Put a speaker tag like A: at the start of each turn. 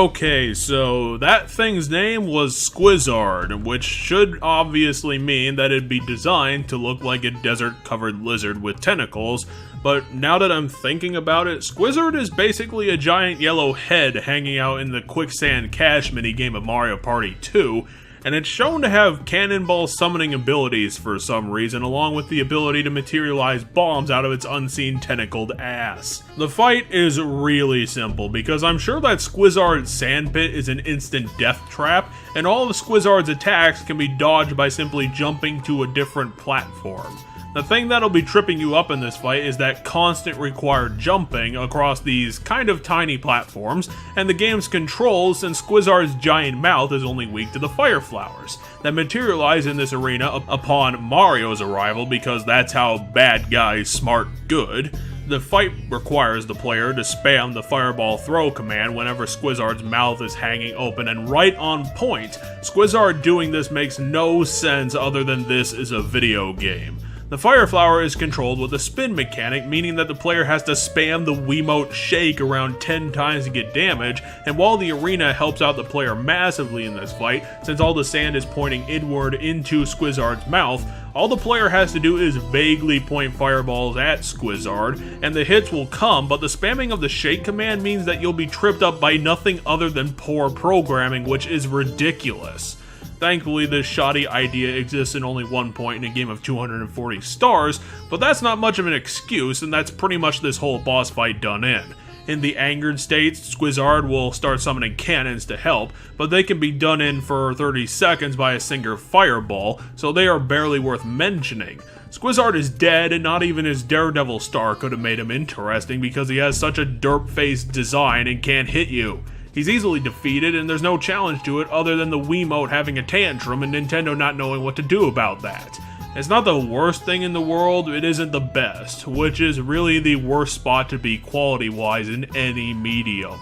A: Okay, so that thing's name was Squizzard, which should obviously mean that it'd be designed to look like a desert-covered lizard with tentacles, but now that I'm thinking about it, Squizzard is basically a giant yellow head hanging out in the Quicksand Cache minigame of Mario Party 2, and it's shown to have cannonball summoning abilities for some reason, along with the ability to materialize bombs out of its unseen tentacled ass. The fight is really simple, because I'm sure that Squizzard's sandpit is an instant death trap, and all of Squizzard's attacks can be dodged by simply jumping to a different platform. The thing that'll be tripping you up in this fight is that constant required jumping across these kind of tiny platforms, and the game's controls, since Squizzard's giant mouth is only weak to the fire flowers that materialize in this arena upon Mario's arrival, because that's how bad guys smart good. The fight requires the player to spam the fireball throw command whenever Squizzard's mouth is hanging open, and right on point. Squizzard doing this makes no sense other than this is a video game. The fire flower is controlled with a spin mechanic, meaning that the player has to spam the Wiimote shake around 10 times to get damage, and while the arena helps out the player massively in this fight, since all the sand is pointing inward into Squizzard's mouth, all the player has to do is vaguely point fireballs at Squizzard, and the hits will come, but the spamming of the shake command means that you'll be tripped up by nothing other than poor programming, which is ridiculous. Thankfully, this shoddy idea exists in only one point in a game of 240 stars, but that's not much of an excuse, and that's pretty much this whole boss fight done in. In the angered states, Squizzard will start summoning cannons to help, but they can be done in for 30 seconds by a single fireball, so they are barely worth mentioning. Squizzard is dead, and not even his Daredevil star could have made him interesting because he has such a derp-faced design and can't hit you. He's easily defeated, and there's no challenge to it other than the Wiimote having a tantrum and Nintendo not knowing what to do about that. It's not the worst thing in the world, it isn't the best, which is really the worst spot to be quality-wise in any medium.